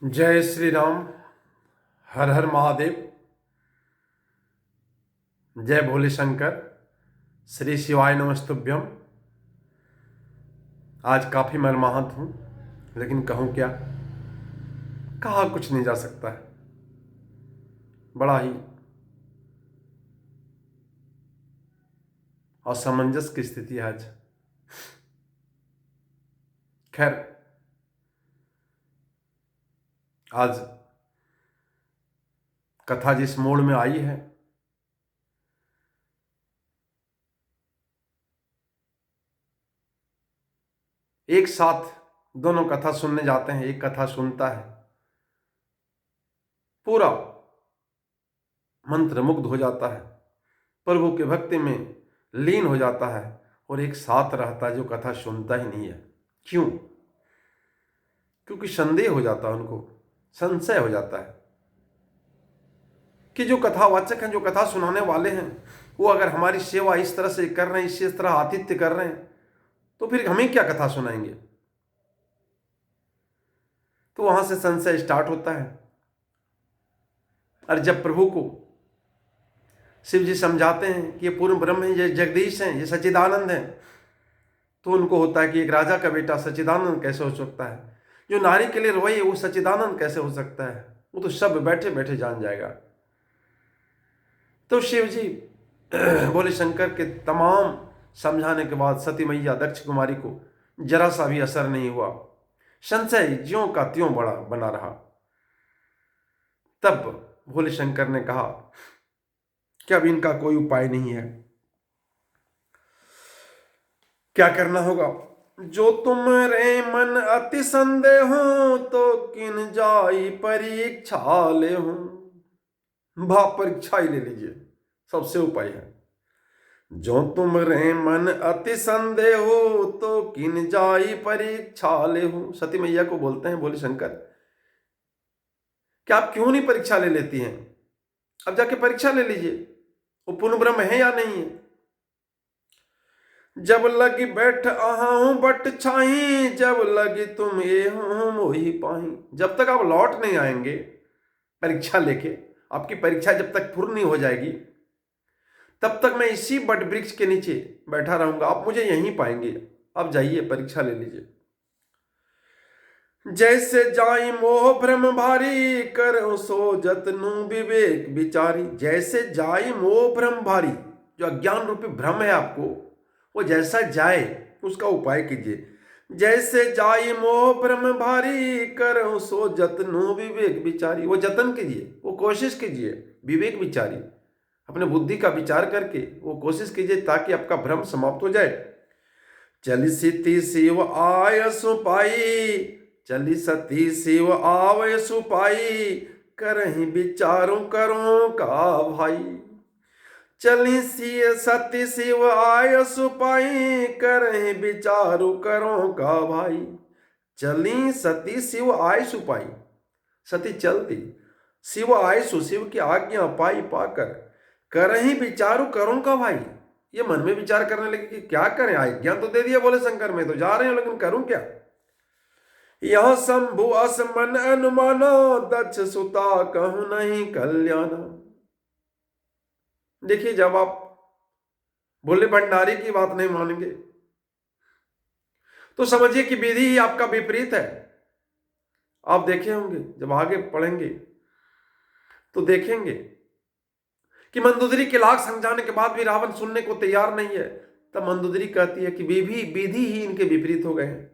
जय श्री राम। हर हर महादेव। जय भोले शंकर। श्री शिवाय नमस्तुभ्यम। आज काफ़ी मर्माहत हूँ, लेकिन कहूँ क्या, कहा कुछ नहीं जा सकता है। बड़ा ही असमंजस की स्थिति है आज। खैर, आज कथा जिस मोड़ में आई है, एक साथ दोनों कथा सुनने जाते हैं। एक कथा सुनता है, पूरा मंत्रमुग्ध हो जाता है, प्रभु के भक्ति में लीन हो जाता है, और एक साथ रहता है जो कथा सुनता ही नहीं है। क्यों? क्योंकि संदेह हो जाता है, उनको संशय हो जाता है कि जो कथावाचक हैं, जो कथा सुनाने वाले हैं, वो अगर हमारी सेवा इस तरह से कर रहे हैं, इस तरह आतिथ्य कर रहे हैं, तो फिर हमें क्या कथा सुनाएंगे। तो वहां से संशय स्टार्ट होता है। और जब प्रभु को शिव जी समझाते हैं कि ये पूर्ण ब्रह्म है, ये जगदीश हैं, ये सच्चिदानंद हैं, तो उनको होता है कि एक राजा का बेटा सच्चिदानंद कैसे हो सकता है, जो नारी के लिए रोई वो सच्चिदानंद कैसे हो सकता है। वो तो सब बैठे बैठे जान जाएगा। तो शिव जी भोले शंकर के तमाम समझाने के बाद सती मैया दक्ष कुमारी को जरा सा भी असर नहीं हुआ। संशय ज्यों का त्यों बड़ा बना रहा। तब भोले शंकर ने कहा कि अब इनका कोई उपाय नहीं है। क्या करना होगा? जो तुम्हारे मन अति संदेह हो, तो किन जाई परीक्षा ले हो। भाव परीक्षा ही ले लीजिए, सबसे उपाय है। जो तुम्हारे मन अति संदेह हो, तो किन जाई परीक्षा ले हो। सती मैया को बोलते हैं भोले शंकर कि आप क्यों नहीं परीक्षा ले लेती हैं? अब जाके परीक्षा ले लीजिए, वो पूर्ण ब्रह्म है या नहीं है। जब लगी बैठ आहाऊं बट छाही, जब लगी तुम ये हो मोही पाही। जब तक आप लौट नहीं आएंगे परीक्षा लेके, आपकी परीक्षा जब तक पूर्ण नहीं हो जाएगी, तब तक मैं इसी बट वृक्ष के नीचे बैठा रहूंगा। आप मुझे यहीं पाएंगे। अब जाइए, परीक्षा ले लीजिए। जैसे जाई मोह भ्रम भारी, करो सो जतनु विवेक विचारी। जैसे जाई मोह भ्रम भारी, जो अज्ञान रूपी भ्रम है आपको, वो जैसा जाए उसका उपाय कीजिए। जैसे जाई मोह भ्रम भारी, करो सो जतनु विवेक विचारी। वो जतन कीजिए, वो कोशिश कीजिए, विवेक विचारी, अपने बुद्धि का विचार करके वो कोशिश कीजिए, ताकि आपका भ्रम समाप्त हो जाए। चली सिति शिव आय सुपाई, चली सती शिव आवय सुपाई, करही विचारों करो का भाई। चली सती शिव आय सुपाई, करही विचारों करो का भाई। चली सती शिव आय सुपाई, सती चलती, शिव आय सु, शिव की आज्ञा पाई पाकर, करही विचारों करो का भाई। ये मन में विचार करने लगे कि क्या करें, आज्ञा तो दे दिया बोले शंकर, में तो जा रहे हैं, लेकिन करूं क्या। यह शंभु अस मन अनुमाना, दक्ष सुता कहूं नहीं कल्याण। देखिए, जब आप भोले भंडारी की बात नहीं मानेंगे, तो समझिए कि विधि ही आपका विपरीत है। आप देखे होंगे, जब आगे पढ़ेंगे तो देखेंगे कि मंदोदरी के लाख समझाने के बाद भी रावण सुनने को तैयार नहीं है। तब मंदोदरी कहती है कि विधि ही इनके विपरीत हो गए हैं।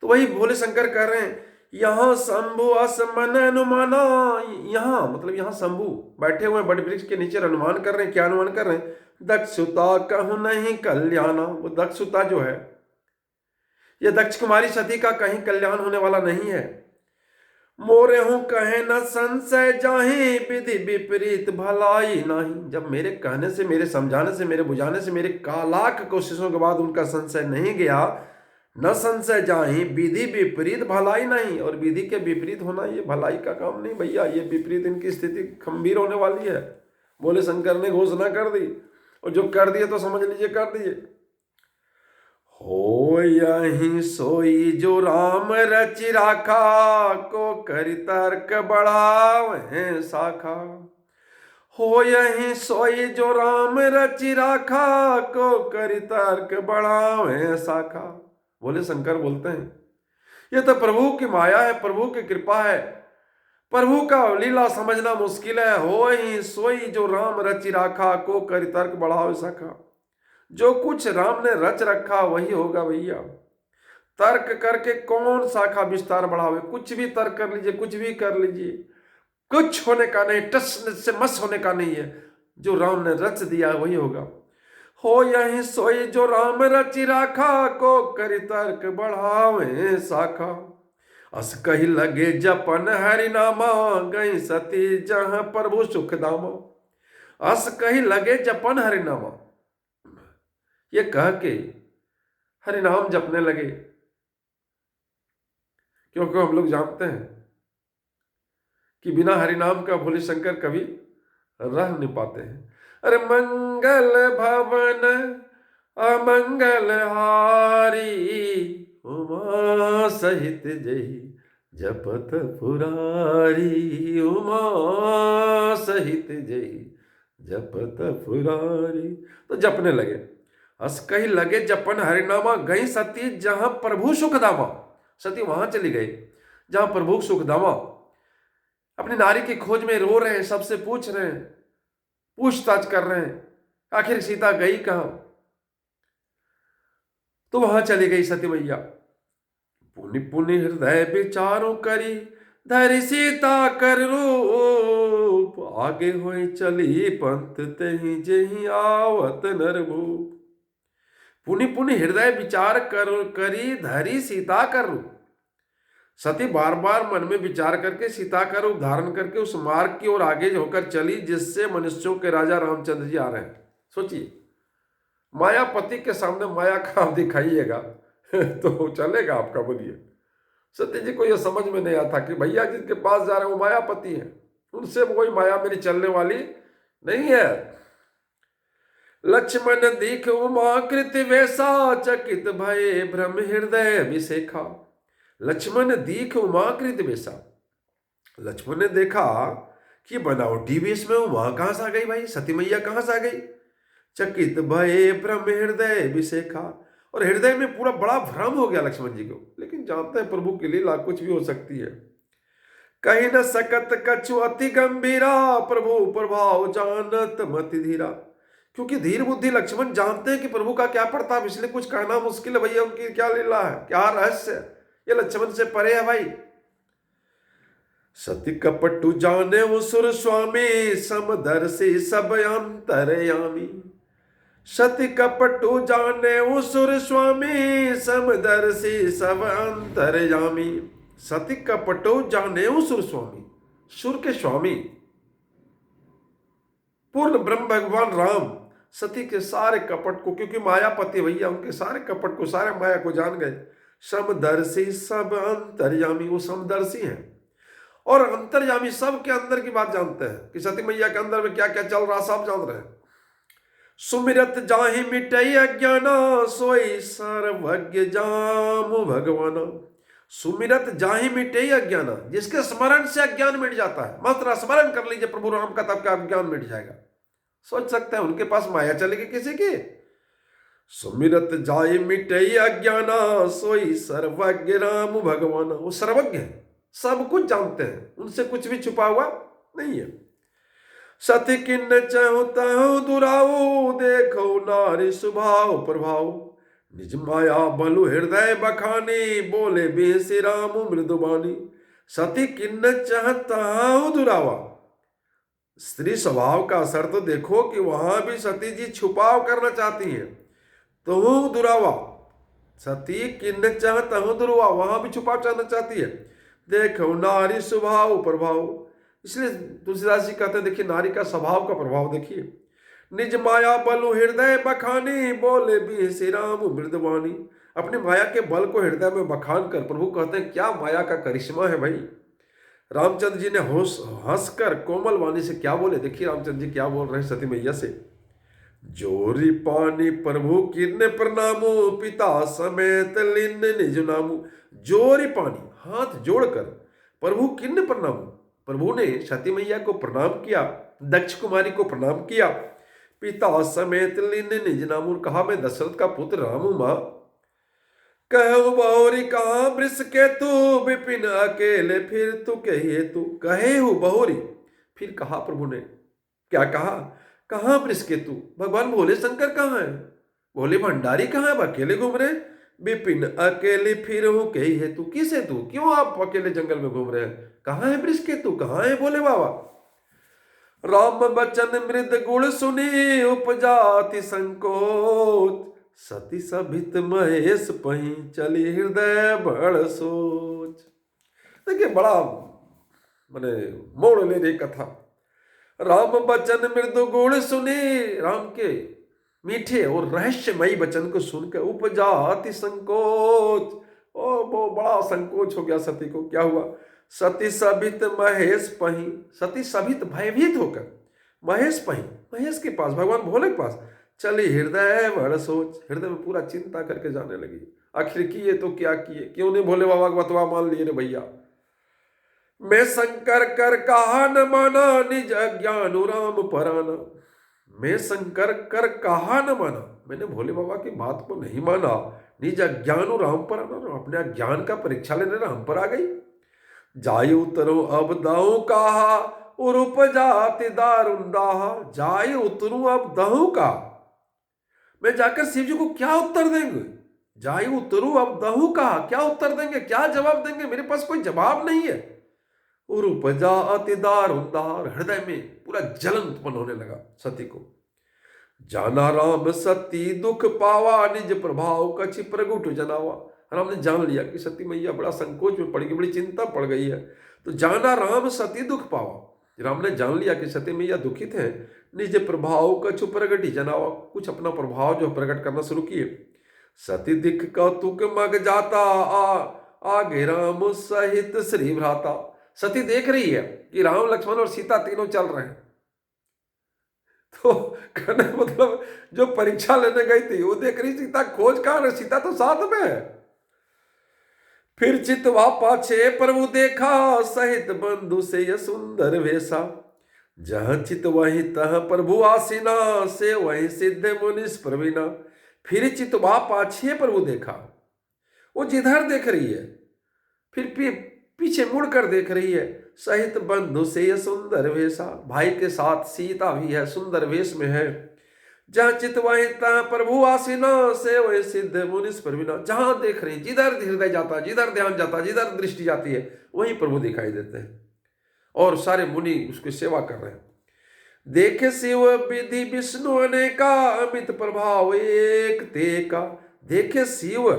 तो वही भोले शंकर कह रहे हैं, यहां शंभु असमन अनुमाना। यहां मतलब यहां शंभु बैठे हुए बड़ वृक्ष के नीचे अनुमान कर रहे हैं। क्या अनुमान कर रहे हैं? दक्षुता कहूं नहीं कल्याणा। वो दक्षुता जो है, ये दक्ष कुमारी सती का कहीं कल्याण होने वाला नहीं है। मोरे हूं कहे न संशय जाही, विधि विपरीत भलाई नहीं। जब मेरे कहने से, मेरे समझाने से, मेरे बुझाने से, मेरे लाख कोशिशों के बाद उनका संशय नहीं गया, न संशय जाही, विधि विपरीत भलाई नहीं। और विधि के विपरीत होना ये भलाई का काम नहीं भैया, ये विपरीत इनकी स्थिति खंभीर होने वाली है। बोले शंकर ने घोषणा कर दी, और जो कर दिए तो समझ लीजिए कर दिए। हो यही सोई जो राम रचि राखा, को करि तर्क बढ़ावे शाखा। हो यही सोई जो राम रचि राखा, को करि तर्क बढ़ावे शाखा। बोले शंकर बोलते हैं ये तो प्रभु की माया है, प्रभु की कृपा है, प्रभु का लीला समझना मुश्किल है। हो ही सोई जो राम रचि राखा, को करि तर्क बढ़ावे शाखा। जो कुछ राम ने रच रखा वही होगा भैया। तर्क करके कौन शाखा विस्तार बढ़ावे। कुछ भी तर्क कर लीजिए, कुछ भी कर लीजिए, कुछ होने का नहीं, टस से मस होने का नहीं है। जो राम ने रच दिया वही होगा। हो यही सोई जो राम रचि राखा, को करि तर्क बढ़ावे शाखा। अस कही लगे जपन हरिनामा, गई सती जहां प्रभु सुख दामा। अस कही लगे जपन हरिनामा, ये कह के हरिनाम जपने लगे। क्योंकि हम लोग जानते हैं कि बिना हरिनाम का भोले शंकर कभी रह नहीं पाते हैं। अरे मंगल भवन अमंगल हारी, उमा सहित जही जपत पुरारी। उमा सहित जही जपत पुरारी। तो जपने लगे। अस कही लगे जपन हरिनामा, गई सती जहां प्रभु सुखदामा। सती वहां चली गई जहां प्रभु सुखदामा। अपनी नारी की खोज में रो रहे हैं, सबसे पूछ रहे हैं, पूछताछ कर रहे हैं आखिर सीता गई कहां। तो वहां चली गई सती मैया। पुनि पुनि हृदय विचारों करी, धरि सीता कर रूप। आगे होई चली पंथ तेहि जेहि आवत नरभूप। पुनि पुनि हृदय विचार करी, धरी सीता कर रूप। सती बार बार मन में विचार करके सीता का रूप धारण करके उस मार्ग की ओर आगे होकर चली जिससे मनुष्यों के राजा रामचंद्र जी आ रहे हैं। सोचिए, मायापति के सामने माया का आप दिखाइएगा तो चलेगा आपका? बोलिए। सती जी को यह समझ में नहीं आता कि भैया जिनके पास जा रहे हैं वो मायापति है, उनसे कोई माया मेरी चलने वाली नहीं है। लक्ष्मण दीख उमा कृत वैसा, चकित भये भ्रम हृदय विशेखा। लक्ष्मण दीख उमा कृत वैसा। लक्ष्मण ने देखा कि बनावटी वेश में उमा कहां से आ गई भाई, सती मैया कहां से आ गई। चकित भये भ्रम हृदय विशेखा, और हृदय में पूरा बड़ा भ्रम हो गया लक्ष्मण जी को। लेकिन जानते हैं प्रभु की लीला कुछ भी हो सकती है। कहीं न सकत कछु अति गंभीरा, प्रभु प्रभाव जानत मति धीरा। क्योंकि धीर बुद्धि लक्ष्मण जानते हैं कि प्रभु का क्या प्रताप, इसलिए कुछ कहना मुश्किल है भैया उनकी क्या लीला है, क्या रहस्य, ये लक्ष्मण से परे है भाई। सती कपटु जाने वो सुर स्वामी, समदर्शी सब अंतरयामी। सती कपटु जाने वो सुर स्वामी, समदर्शी सब अंतरयामी। सती कपटु जाने वो सुर स्वामी, सुर के स्वामी पूर्ण ब्रह्म भगवान राम सती के सारे कपट को, क्योंकि मायापति भैया उनके सारे कपट को, सारे माया को जान गए। समदर्शी सब अंतर्यामी, वो समदर्शी हैं और अंतर्यामी, सब के अंदर की बात जानते हैं कि सती मैया के अंदर में क्या क्या चल रहा, सब जान रहे हैं। सुमिरत जाहि मिटई अज्ञाना, सोई सर्वज्ञ जामु भगवाना। सुमिरत जाहि मिटई अज्ञाना, जिसके स्मरण से अज्ञान मिट जाता है। मात्र स्मरण कर लीजिए प्रभु राम का, तब का अज्ञान मिट जाएगा। सोच सकते हैं उनके पास माया चलेगी किसी की। सुमिरत जाहि मिटई अज्ञाना, सोई सर्वज्ञ राम भगवाना। वो सर्वज्ञ है, सब कुछ जानते हैं, उनसे कुछ भी छुपा हुआ नहीं है। सती किन्न चाहु तहु दुराऊ, देखो नारी स्वभाव प्रभाव। निज माया बलु हृदय बखानी, बोले बेसी राम मृदुबानी। सती किन्न चाहता हूं दुरावा, स्त्री स्वभाव का असर तो देखो कि वहां भी सती जी छुपाव करना चाहती हैं। तो दुरावा, सती किन्न चाहता हूं दुरावा, वहां भी छुपाव चाहना चाहती है। देखो नारी स्वभाव प्रभाव, इसलिए तुलसीदास जी कहते हैं देखिए नारी का स्वभाव का प्रभाव देखिए। निज माया बलु हृदय बखानी, बोले भी श्री राम मृदवानी। अपने माया के बल को हृदय में बखान कर प्रभु कहते हैं क्या माया का करिश्मा है भाई। रामचंद्र जी ने हंसकर कोमल वाणी से क्या बोले, देखिए रामचंद्र जी क्या बोल रहे हैं सती मैया से। जोरी पानी प्रभु किन्ने प्रणामो, पिता समेत लिन्न निज नामु। जोरी पानी, हाथ जोड़कर प्रभु किन्ने प्रणामो, प्रभु ने सती मैया को प्रणाम किया, दक्ष कुमारी को प्रणाम किया। पिता समेत लिन्न निज नामु, कहा मैं दशरथ का पुत्र राम हूं मां। कहो बहुरी कहा वृष के तू, विपिन अकेले फिर तू कहिए तू। कहे हो बहुरी, फिर कहा प्रभु ने, क्या कहा, कहां वृष के तू, भगवान भोले शंकर कहाँ है, भोले भंडारी कहाँ है, अकेले घूम रहे। विपिन अकेले फिर हूं कही है तू, किस है तू, क्यों आप अकेले जंगल में घूम रहे हैं, कहाँ है वृष के तू, कहाँ है भोले बाबा। राम बचन मृद गुण सुनी, उपजाति संकोच। सती सभित महेश पही, चली हृदय बड़ सोच। देखिए बड़ा माने मोड़ ले रही कथा। राम बचन मृदु गुण सुनी, राम के मीठे और रहस्यमयी वचन को सुनकर उपजाति संकोच, ओ वो बड़ा संकोच हो गया सती को। क्या हुआ, सती सभित महेश पही, सती सभित भयभीत होकर महेश पही, महेश के पास, भगवान भोले के पास चली हृदय बड़ सोच, हृदय में पूरा चिंता करके जाने लगी। आखिर किए तो क्या किए, क्यों नहीं भोले बाबा का बतवा मान लिए रे भैया। मैं शंकर कर कहा न माना, निज अज्ञान राम पराना। मैं शंकर कर कहा न माना, मैंने भोले बाबा की बात को नहीं माना। निज अज्ञान राम पराना, अपने ज्ञान का परीक्षा लेने राम पर आ गई। जाय उतरो अब दाऊ कहा, और उपजाति दारुण दाहा। जाय उतरू अब दाऊ का, मैं जाकर शिव जी को क्या उत्तर देंगे, जाय उतरू अब दाऊ कहा, क्या उत्तर देंगे, क्या जवाब देंगे, मेरे पास कोई जवाब नहीं है। और उपजा अति दारुण दार, हृदय में पूरा जलन उत्पन्न होने लगा सती को। जाना राम सती दुख पावा, निज प्रभाव कछि प्रगुट जनावा। राम ने जान लिया कि सती मैया बड़ा संकोच में पड़ गई, बड़ी चिंता पड़ गई है। तो जाना राम सती दुख पावा, राम ने जान लिया कि सती मैया दुखित है। निज प्रभाव कछु प्रगट जनावा, कुछ अपना प्रभाव जो प्रकट करना शुरू किए। सती दिख कौतुक मग जाता, आगे राम सहित श्री भ्राता। सती देख रही है कि राम लक्ष्मण और सीता तीनों चल रहे हैं। तो कहने मतलब जो परीक्षा लेने गई थी वो देख रही, सीता खोज कहां, सीता तो साथ में है। फिर चितवा पाछे प्रभु देखा, सहित बंधु से यह सुंदर वेशा। जहां चित वहीं तह प्रभु आसीना, से वहीं सिद्ध मुनिस प्रवीणा। फिर चितवा पाछे प्रभु देखा, वो जिधर देख रही है, फिर पीछे मुड़कर देख रही है। सहित बंधु से यह सुंदर वेशा, भाई के साथ सीता भी है, सुंदर वेश में है। जहां चित वहीं तह प्रभु आसीना, से वही सिद्ध मुनिस प्रवीणा। जहां देख रही, जिधर हृदय जाता, जिधर ध्यान जाता, जिधर दृष्टि जाती है, वहीं प्रभु दिखाई देते हैं। और सारे मुनि उसकी सेवा कर रहे हैं। देखे शिव विधि विष्णु अनेका, अमित प्रभाव एक तेका। देखे शिव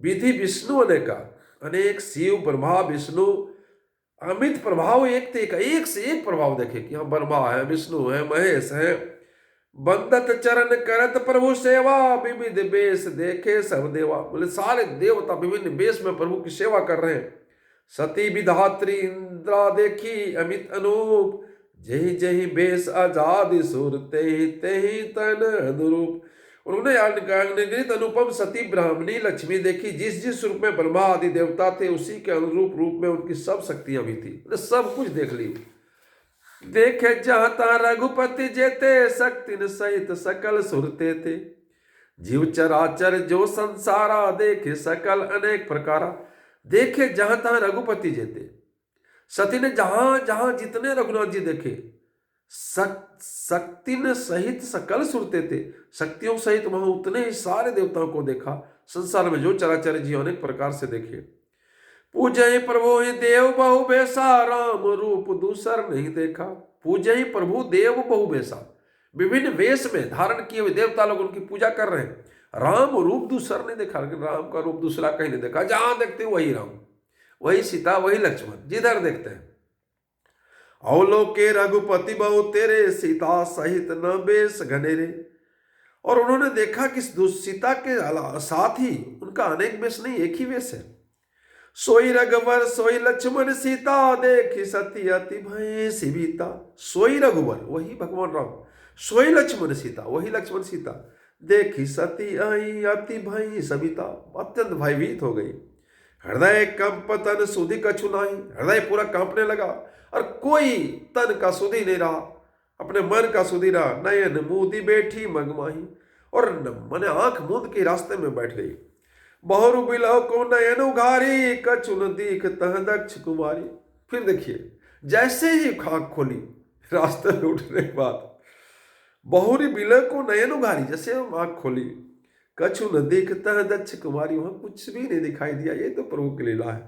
विधि विष्णु अनेका, अनेक शिव ब्रह्मा विष्णु, अमित प्रभाव एक तेका, एक से एक प्रभाव देखे कि हम ब्रह्मा है, विष्णु है, महेश है। बंदत चरण करत प्रभु सेवा, विविध बेश देखे सब देवा। बोले सारे देवता विभिन्न बेश में प्रभु की सेवा कर रहे हैं। सती विधात्री इंद्रा देखी अमित अनूप, जही जही बेश आजाद सुर, तेहि तेहि तन अनुरूप। उन्होंने अनगिनत अनुपम सती ब्राह्मणी लक्ष्मी देखी, जिस जिस रूप में ब्रह्मा आदि देवता थे उसी के अनुरूप रूप में उनकी सब शक्तियां भी थी, सब कुछ देख ली। देखे जाता रघुपति जेते, शक्ति सहित सकल सुरते थे। जीव चराचर जो संसारा, देखे सकल अनेक प्रकारा। देखे जहां तहां रघुपति जेते, सती ने जहां जहां जितने रघुनाथ जी देखे, शक्ति ने सहित सकल सुरते थे, शक्तियों सहित वहां उतने ही सारे देवताओं को देखा। संसार में जो चराचर जीव अनेक प्रकार से देखे। पूजय प्रभु ही देव बहु बेसा, राम रूप दूसर नहीं देखा। पूजय प्रभु देव बहु बेसा, विभिन्न वेश में धारण किए हुए देवता लोग उनकी पूजा कर रहे हैं। राम रूप दूसर नहीं देखा, लेकिन राम का रूप दूसरा कहीं नहीं देखा। जहां देखते वही राम, वही सीता, वही लक्ष्मण, जिधर देखते हैं। अवलोके रघुपति बहु तेरे, सीता सहित न बेश घनेरे। और उन्होंने देखा कि सीता के साथ ही उनका अनेक वेश नहीं, एक ही वेश है। सोई रघुवर सोई लक्ष्मण सीता, देखी सती अति भय सीता। सोई रघुवर, वही भगवान राम, सोई लक्ष्मण सीता, वही लक्ष्मण सीता। देखी सती आई अति भई सविता, अत्यंत भयभीत हो गई। हृदय कंप तन सुधि कछु नाही, हृदय पूरा कांपने लगा और कोई तन का सुधि नहीं रहा, अपने मन का सुधि रहा। नयन मूदी बैठी मगमाही, और मैंने आंख मूंद के रास्ते में बैठ गई। बहुरु बिलव को नयन उघारी, कछु न दीख तह दक्ष कुमारी। फिर देखिए, जैसे ही आंख खोली रास्ते में उठने के बाद, बहुरी बिलव को नयन उघारी, जैसे आंख खोली, कछु न दिखता दक्ष कुमारी, वहां कुछ भी नहीं दिखाई दिया। ये तो प्रभु की लीला है।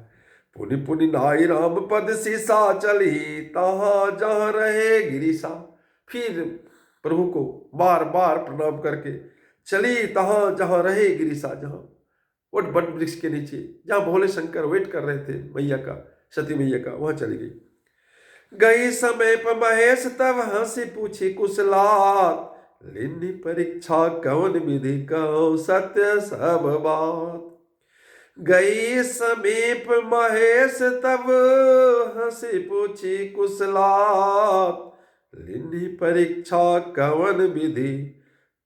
पुनि पुनि नाई राम पद सीसा चली, तहां जहां रहे गिरीसा। फिर प्रभु को बार बार प्रणाम करके चली, तहां जहां रहे गिरीसा, जहां वट बट वृक्ष के नीचे जहां भोले शंकर वेट कर रहे थे मैया का, सती मैया का, वहां चली गई। गई समय पर महेश तब हंसी पूछी कुशलात, लिन्नी परीक्षा कौन विधि कहो सत्य सब बात। गई समीप महेश तब हंसी पूछी कुशलात, लिन्नी परीक्षा कौन विधि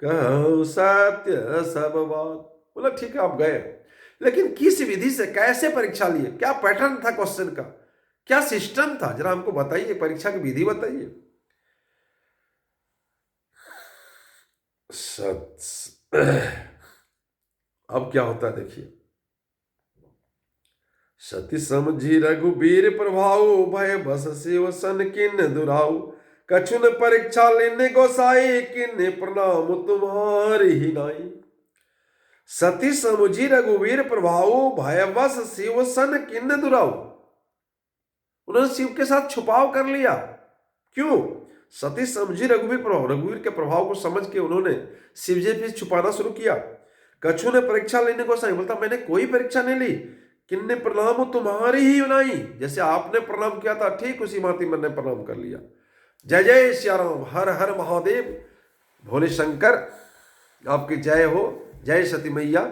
कहो सत्य सब बात। बोला ठीक है आप गए, लेकिन किस विधि से, कैसे परीक्षा लिए, क्या पैटर्न था क्वेश्चन का, क्या सिस्टम था, जरा हमको बताइए, परीक्षा की विधि बताइए। अब क्या होता है देखिए। सती समझी रघुबीर प्रभाव, भय बस शिव सन किन दुराऊ। कछुन परीक्षा लेने गोसाई, किन्ने प्रणाम तुम्हारी ही नाई। सती समझी रघुवीर प्रभाव, भय बस शिव सन किन दुराऊ। उन्होंने शिव के साथ छुपाव कर लिया। क्यों? सती समझी रघुवीर प्रभाव, रघुवीर के प्रभाव को समझ के उन्होंने शिव जी से छुपाना शुरू किया। कछु ने परीक्षा लेने को सही, बोलता मैंने कोई परीक्षा नहीं ली, किन्ने प्रणाम तुम्हारी ही बनाई। जैसे आपने प्रणाम किया था ठीक उसी भांति मैंने प्रणाम कर लिया। जय जय सियाराम, हर हर महादेव, भोले शंकर आपकी जय हो। जय सती मैया।